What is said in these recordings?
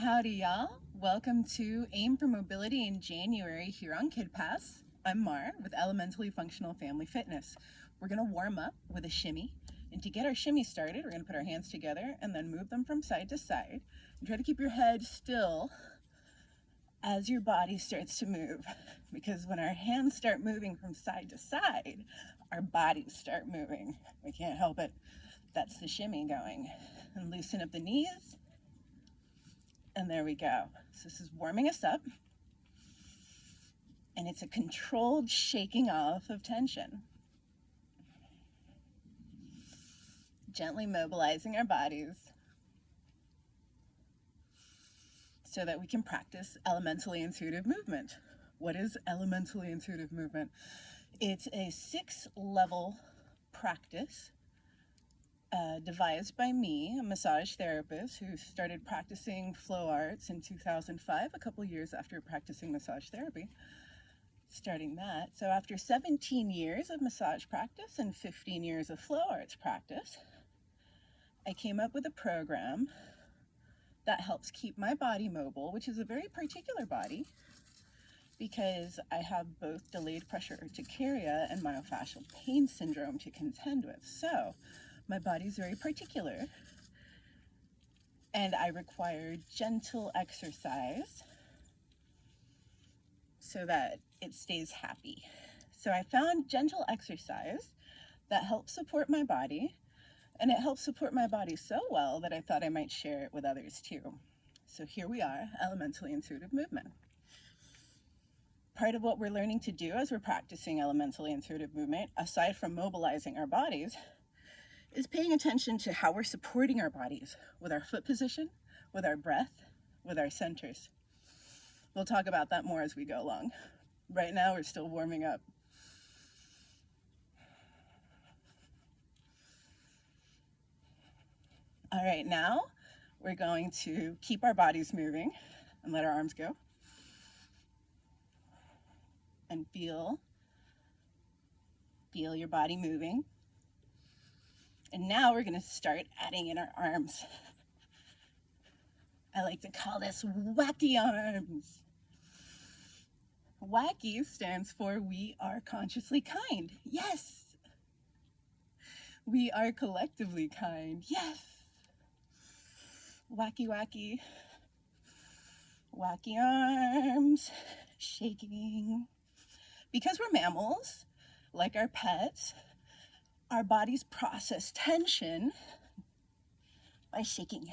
Howdy y'all, welcome to AIM for Mobility in January here on KidPass. I'm Mar with Elementally Functional Family Fitness. We're going to warm up with a shimmy, and to get our shimmy started we're going to put our hands together and then move them from side to side and try to keep your head still as your body starts to move, because when our hands start moving from side to side, our bodies start moving. We can't help it. That's the shimmy going. And loosen up the knees. And there we go. So this is warming us up. And it's a controlled shaking off of tension. Gently mobilizing our bodies so that we can practice elementally intuitive movement. What is elementally intuitive movement? It's a 6-level practice devised by me, a massage therapist who started practicing flow arts in 2005, a couple years after practicing massage therapy, starting that. So after 17 years of massage practice and 15 years of flow arts practice, I came up with a program that helps keep my body mobile, which is a very particular body because I have both delayed pressure urticaria and myofascial pain syndrome to contend with. So my body's very particular, and I require gentle exercise so that it stays happy. So I found gentle exercise that helps support my body, and it helps support my body so well that I thought I might share it with others too. So here we are, elementally intuitive movement. Part of what we're learning to do as we're practicing elementally intuitive movement, aside from mobilizing our bodies, is paying attention to how we're supporting our bodies with our foot position, with our breath, with our centers. We'll talk about that more as we go along. Right now, we're still warming up. All right, now we're going to keep our bodies moving and let our arms go. And feel your body moving. And now we're going to start adding in our arms. I like to call this wacky arms. Wacky stands for we are consciously kind. Yes. We are collectively kind. Yes. Wacky, wacky. Wacky arms. Shaking. Because we're mammals, like our pets, our bodies process tension by shaking.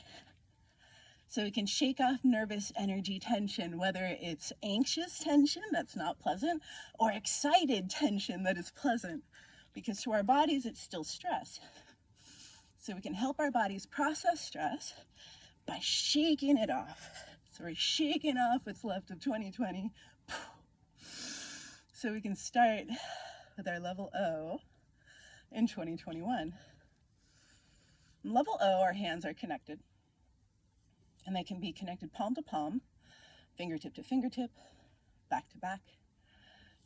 So we can shake off nervous energy tension, whether it's anxious tension that's not pleasant or excited tension that is pleasant, because to our bodies it's still stress. So we can help our bodies process stress by shaking it off. So we're shaking off what's left of 2020. So we can start with our level O in 2021. In level O, our hands are connected, and they can be connected palm to palm, fingertip to fingertip, back to back,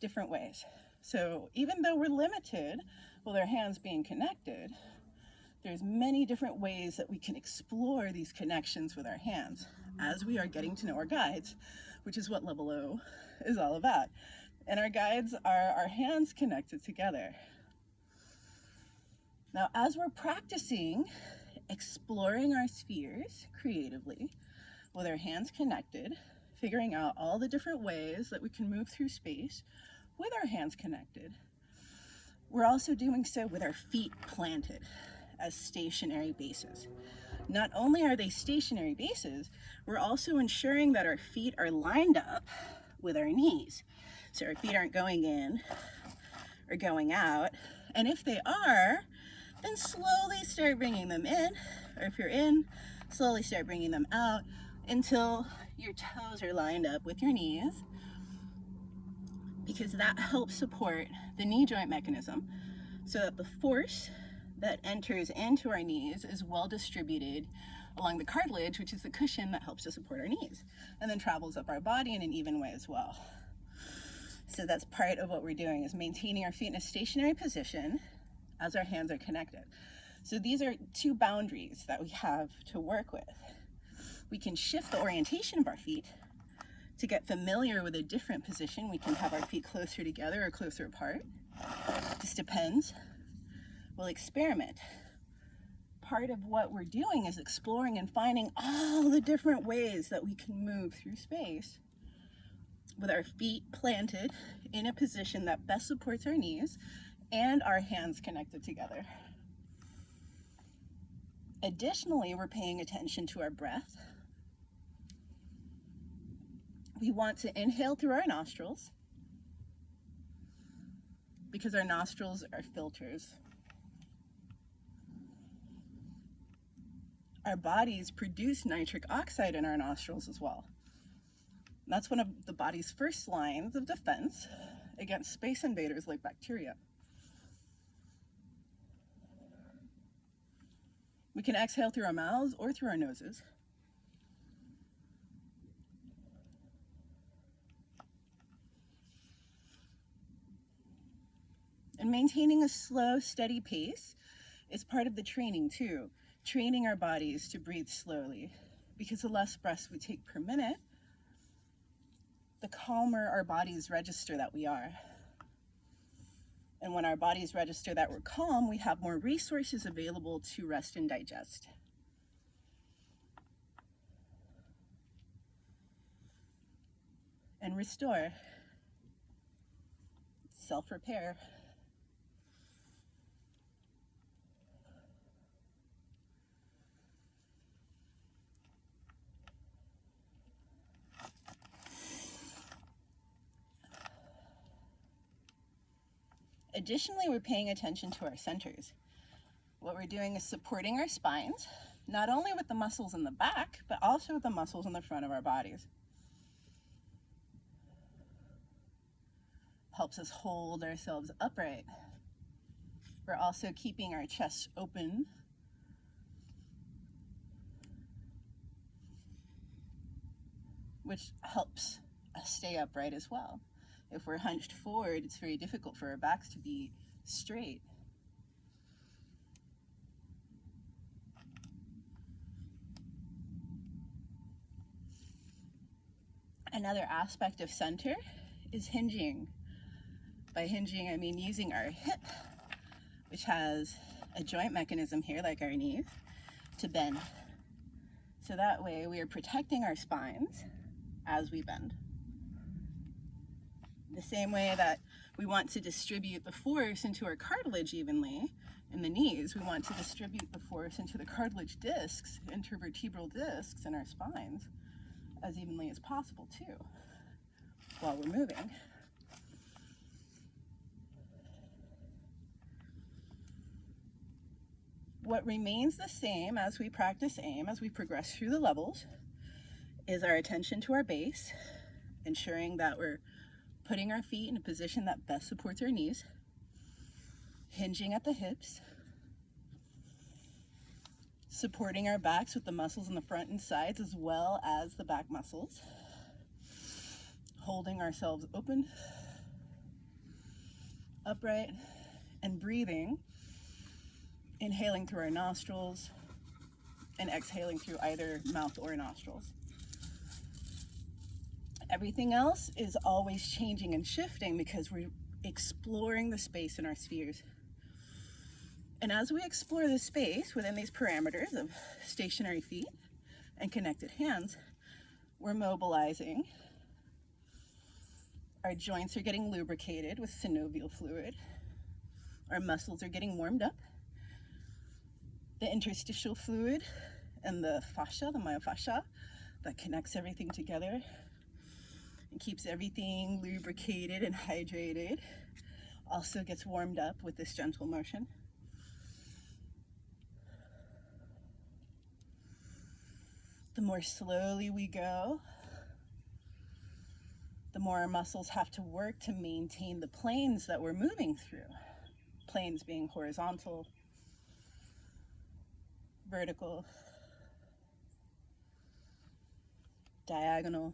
different ways. So even though we're limited with our hands being connected, there's many different ways that we can explore these connections with our hands as we are getting to know our guides, which is what level O is all about. And our guides are our hands connected together. Now, as we're practicing exploring our spheres creatively with our hands connected, figuring out all the different ways that we can move through space with our hands connected, we're also doing so with our feet planted as stationary bases. Not only are they stationary bases, we're also ensuring that our feet are lined up with our knees. So our feet aren't going in or going out. And if they are, then slowly start bringing them in. Or if you're in, slowly start bringing them out until your toes are lined up with your knees, because that helps support the knee joint mechanism so that the force that enters into our knees is well distributed along the cartilage, which is the cushion that helps to support our knees, and then travels up our body in an even way as well. So that's part of what we're doing, is maintaining our feet in a stationary position as our hands are connected. So these are two boundaries that we have to work with. We can shift the orientation of our feet to get familiar with a different position. We can have our feet closer together or closer apart. Just depends. We'll experiment. Part of what we're doing is exploring and finding all the different ways that we can move through space with our feet planted in a position that best supports our knees and our hands connected together. Additionally, we're paying attention to our breath. We want to inhale through our nostrils because our nostrils are filters. Our bodies produce nitric oxide in our nostrils as well. That's one of the body's first lines of defense against space invaders like bacteria. We can exhale through our mouths or through our noses. And maintaining a slow, steady pace is part of the training too. Training our bodies to breathe slowly, because the less breaths we take per minute, the calmer our bodies register that we are. And when our bodies register that we're calm, we have more resources available to rest and digest. And restore. Self-repair. Additionally, we're paying attention to our centers. What we're doing is supporting our spines, not only with the muscles in the back, but also with the muscles in the front of our bodies. Helps us hold ourselves upright. We're also keeping our chest open. Which helps us stay upright as well. If we're hunched forward, it's very difficult for our backs to be straight. Another aspect of center is hinging. By hinging, I mean using our hip, which has a joint mechanism here, like our knees, to bend. So that way we are protecting our spines as we bend. The same way that we want to distribute the force into our cartilage evenly in the knees, we want to distribute the force into the cartilage discs, intervertebral discs in our spines as evenly as possible too, while we're moving. What remains the same as we practice EIM, as we progress through the levels, is our attention to our base, ensuring that we're putting our feet in a position that best supports our knees, hinging at the hips, supporting our backs with the muscles in the front and sides as well as the back muscles, holding ourselves open, upright, and breathing, inhaling through our nostrils and exhaling through either mouth or nostrils. Everything else is always changing and shifting because we're exploring the space in our spheres. And as we explore the space within these parameters of stationary feet and connected hands, we're mobilizing. Our joints are getting lubricated with synovial fluid. Our muscles are getting warmed up. The interstitial fluid and the fascia, the myofascia, that connects everything together and keeps everything lubricated and hydrated, also gets warmed up with this gentle motion. The more slowly we go, the more our muscles have to work to maintain the planes that we're moving through. Planes being horizontal, vertical, diagonal.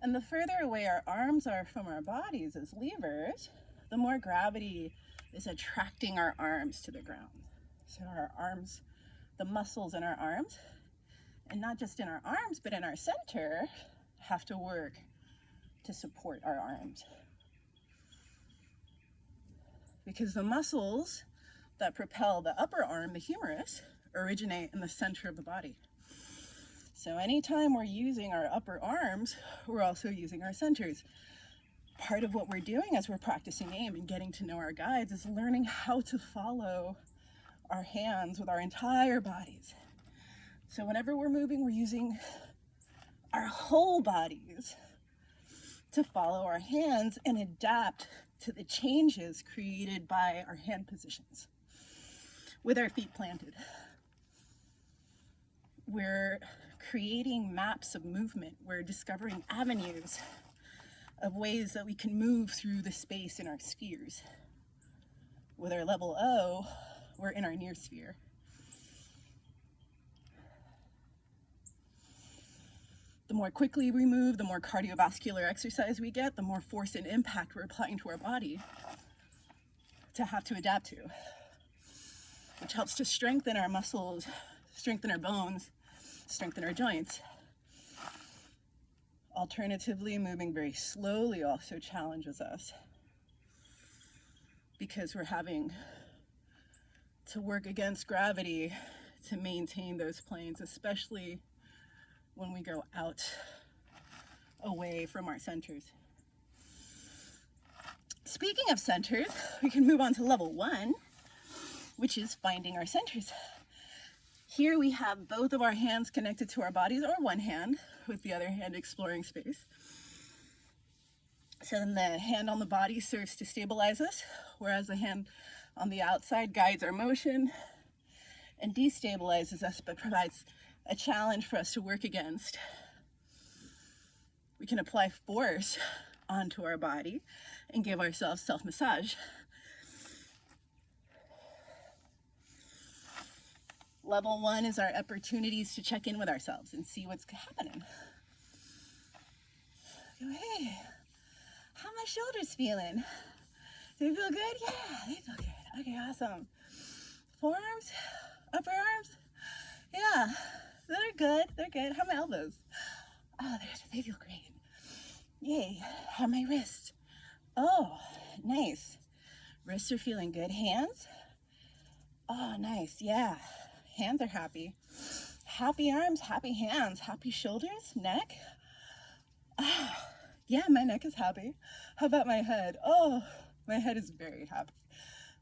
And the further away our arms are from our bodies as levers, the more gravity is attracting our arms to the ground. So our arms, the muscles in our arms, and not just in our arms, but in our center, have to work to support our arms. Because the muscles that propel the upper arm, the humerus, originate in the center of the body. So anytime we're using our upper arms, we're also using our centers. Part of what we're doing as we're practicing EIM and getting to know our guides is learning how to follow our hands with our entire bodies. So whenever we're moving, we're using our whole bodies to follow our hands and adapt to the changes created by our hand positions with our feet planted. We're creating maps of movement. We're discovering avenues of ways that we can move through the space in our spheres. With our level O, we're in our near sphere. The more quickly we move, the more cardiovascular exercise we get, the more force and impact we're applying to our body to have to adapt to, which helps to strengthen our muscles, strengthen our bones, strengthen our joints. Alternatively, moving very slowly also challenges us because we're having to work against gravity to maintain those planes, especially when we go out away from our centers. Speaking of centers, we can move on to level 1, which is finding our centers. Here we have both of our hands connected to our bodies, or one hand, with the other hand exploring space. So then the hand on the body serves to stabilize us, whereas the hand on the outside guides our motion and destabilizes us, but provides a challenge for us to work against. We can apply force onto our body and give ourselves self-massage. Level 1 is our opportunities to check in with ourselves and see what's happening. Go, hey, how are my shoulders feeling? Do they feel good? Yeah, they feel good. Okay, awesome. Forearms, upper arms? Yeah, they're good. They're good. How are my elbows? Oh, they feel great. Yay. How are my wrists? Oh, nice. Wrists are feeling good. Hands? Oh, nice. Yeah. Hands are happy. Happy arms, happy hands, happy shoulders, neck. Oh, yeah, my neck is happy. How about my head? Oh, my head is very happy.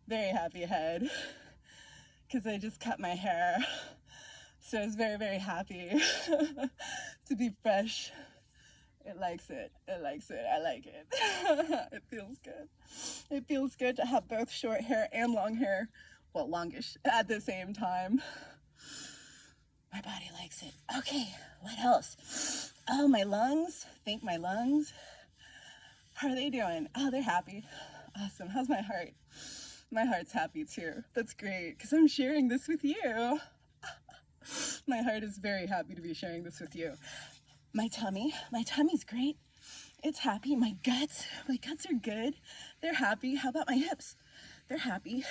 Very happy head. Because I just cut my hair. So I was very, very happy to be fresh. It likes it. It likes it. I like it. It feels good. It feels good to have both short hair and long hair. Well, longish at the same time. My body likes it. Okay, what else? Oh, my lungs. Think my lungs. How are they doing? Oh, they're happy. Awesome. How's my heart? My heart's happy too. That's great, because I'm sharing this with you. My heart is very happy to be sharing this with you. My tummy's great. It's happy. My guts are good. They're happy. How about my hips? They're happy.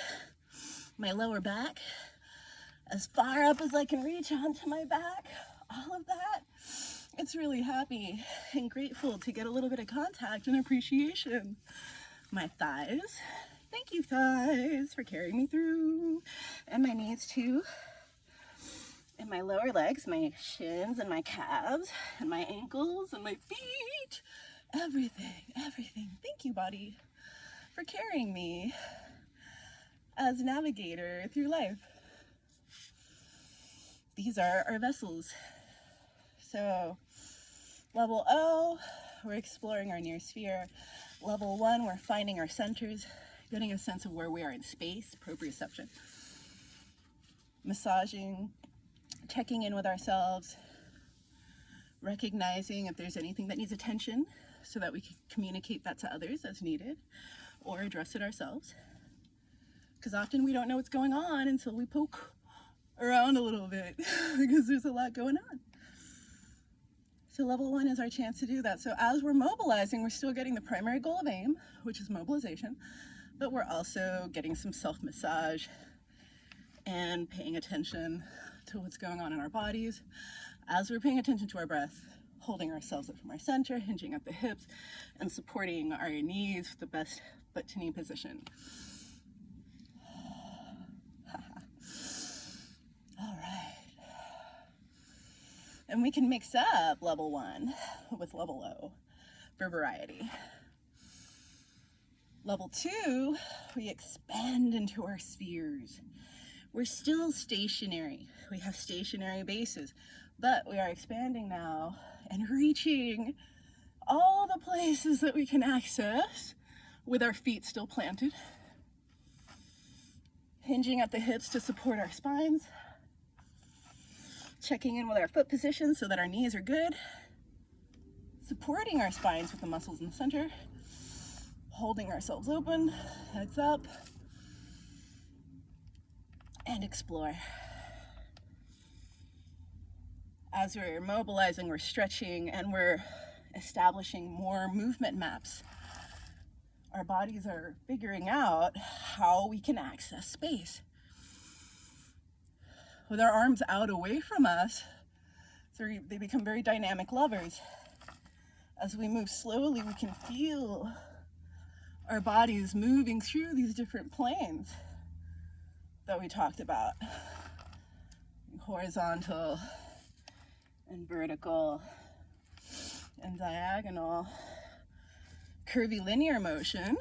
My lower back, as far up as I can reach onto my back, all of that. It's really happy and grateful to get a little bit of contact and appreciation. My thighs, thank you thighs for carrying me through, and my knees too, and my lower legs, my shins and my calves, and my ankles and my feet, everything. Thank you, body, for carrying me as a navigator through life. These are our vessels. So level O, we're exploring our near sphere. Level 1, we're finding our centers, getting a sense of where we are in space, proprioception. Massaging, checking in with ourselves, recognizing if there's anything that needs attention so that we can communicate that to others as needed or address it ourselves. Because often we don't know what's going on until we poke around a little bit because there's a lot going on. So level 1 is our chance to do that. So as we're mobilizing, we're still getting the primary goal of EIM, which is mobilization, but we're also getting some self-massage and paying attention to what's going on in our bodies as we're paying attention to our breath, holding ourselves up from our center, hinging at the hips, and supporting our knees with the best foot to knee position. All right. And we can mix up level 1 with level O for variety. Level 2, we expand into our spheres. We're still stationary. We have stationary bases, but we are expanding now and reaching all the places that we can access with our feet still planted. Hinging at the hips to support our spines. Checking in with our foot position so that our knees are good. Supporting our spines with the muscles in the center. Holding ourselves open, heads up. And explore. As we're mobilizing, we're stretching, and we're establishing more movement maps. Our bodies are figuring out how we can access space. With our arms out away from us, so they become very dynamic levers. As we move slowly, we can feel our bodies moving through these different planes that we talked about. Horizontal and vertical and diagonal. Curvilinear motion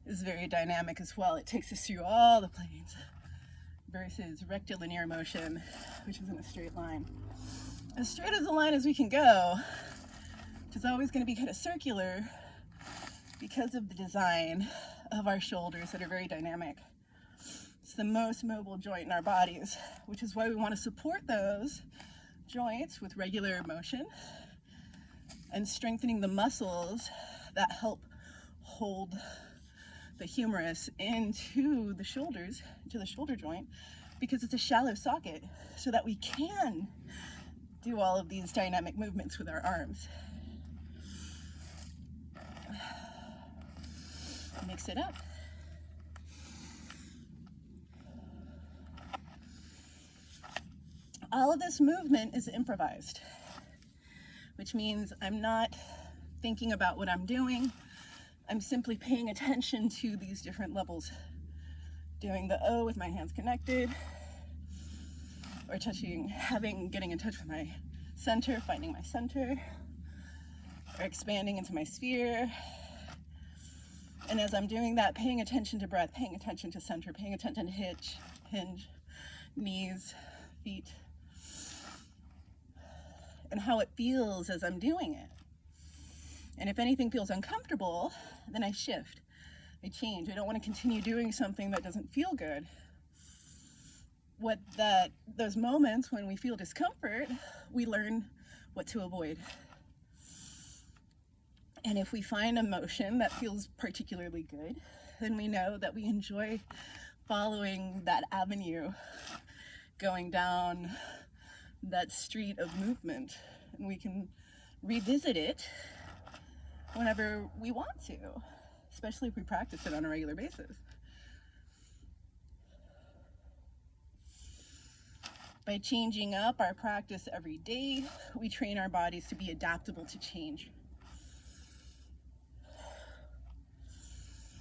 is very dynamic as well. It takes us through all the planes versus rectilinear motion, which is in a straight line. As straight as a line as we can go, which is always going to be kind of circular because of the design of our shoulders that are very dynamic. It's the most mobile joint in our bodies, which is why we want to support those joints with regular motion and strengthening the muscles that help hold the humerus into the shoulders, to the shoulder joint, because it's a shallow socket, so that we can do all of these dynamic movements with our arms. Mix it up. All of this movement is improvised, which means I'm not thinking about what I'm doing. I'm simply paying attention to these different levels. Doing the O with my hands connected, or getting in touch with my center, finding my center, or expanding into my sphere. And as I'm doing that, paying attention to breath, paying attention to center, paying attention to hinge, knees, feet, and how it feels as I'm doing it. And if anything feels uncomfortable, then I shift, I change. I don't want to continue doing something that doesn't feel good. Those moments when we feel discomfort, we learn what to avoid. And if we find a motion that feels particularly good, then we know that we enjoy following that avenue, going down that street of movement, and we can revisit it whenever we want to, especially if we practice it on a regular basis. By changing up our practice every day, we train our bodies to be adaptable to change.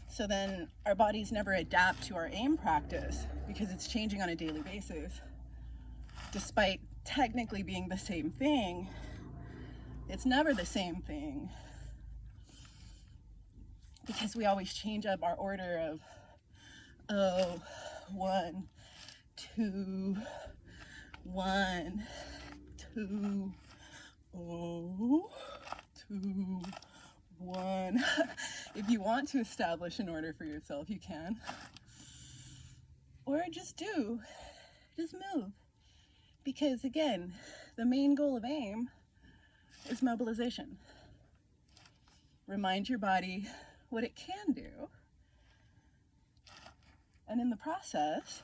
So then our bodies never adapt to our EIM practice because it's changing on a daily basis. Despite technically being the same thing, it's never the same thing because we always change up our order of 1, 2, 1, 2, 2, 1. If you want to establish an order for yourself, you can. Or just move. Because again, the main goal of EIM is mobilization. Remind your body what it can do. And in the process,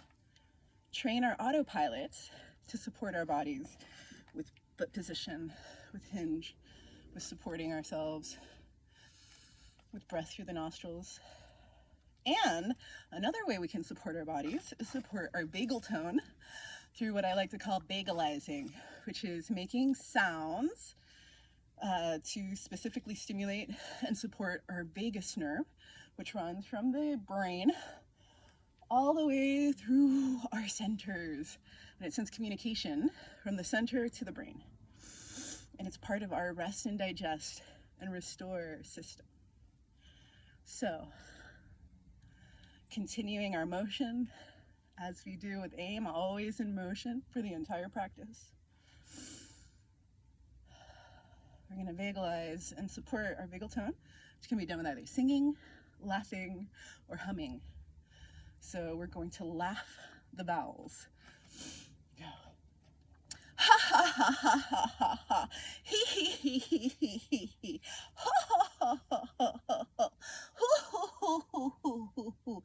train our autopilots to support our bodies with foot position, with hinge, with supporting ourselves, with breath through the nostrils, And another way we can support our bodies is support our vagal tone through what I like to call bagalizing, which is making sounds to specifically stimulate and support our vagus nerve, which runs from the brain all the way through our centers. And it sends communication from the center to the brain. And it's part of our rest and digest and restore system. So, continuing our motion as we do with EIM, always in motion for the entire practice. We're going to vagalize and support our vagal tone, which can be done with either singing, laughing, or humming. So we're going to laugh the vowels. Go. Ha ha ha ha ha ha ha. Hee hee hee hee hee hee hee. Ha ha ha ha ha ha ha. Hoo hoo hoo hoo hoo hoo hoo.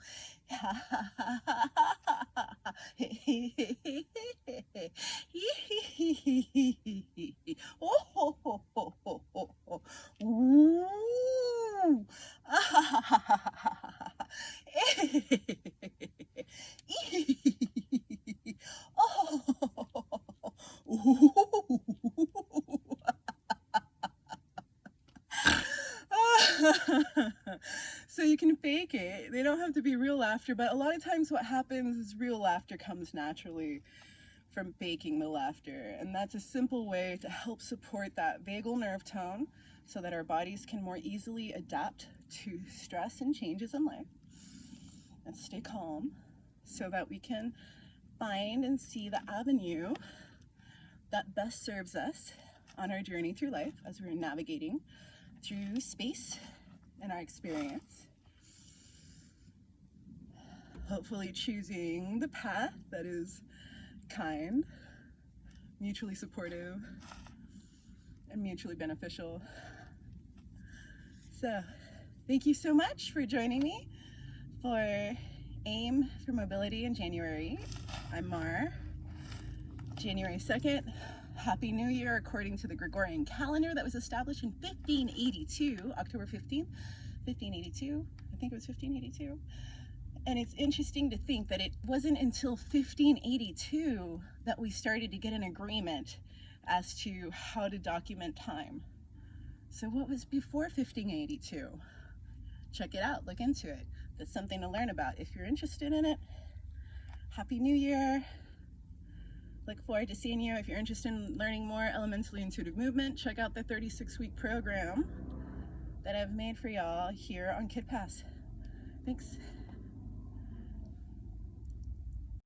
Ha ha ha ha ha ha ha. Hee hee hee hee hee hee. Hee hee hee hee hee hee. Oh ho ho ho ho ho ho. Ooh. Ah ha ha ha ha ha ha ha. So you can fake it. They don't have to be real laughter, but a lot of times what happens is real laughter comes naturally from faking the laughter. And that's a simple way to help support that vagal nerve tone so that our bodies can more easily adapt to stress and changes in life and stay calm so that we can find and see the avenue that best serves us on our journey through life as we're navigating through space and our experience. Hopefully choosing the path that is kind, mutually supportive, and mutually beneficial. So, thank you so much for joining me for EIM for Mobility in January. I'm Mar. January 2nd, Happy New Year according to the Gregorian calendar that was established in 1582, October 15th, 1582. I think it was 1582. And it's interesting to think that it wasn't until 1582 that we started to get an agreement as to how to document time. So what was before 1582? Check it out, look into it. That's something to learn about if you're interested in it. Happy New Year. Look forward to seeing you. If you're interested in learning more elementally intuitive movement, check out the 36-week program that I've made for y'all here on KidPass. Thanks.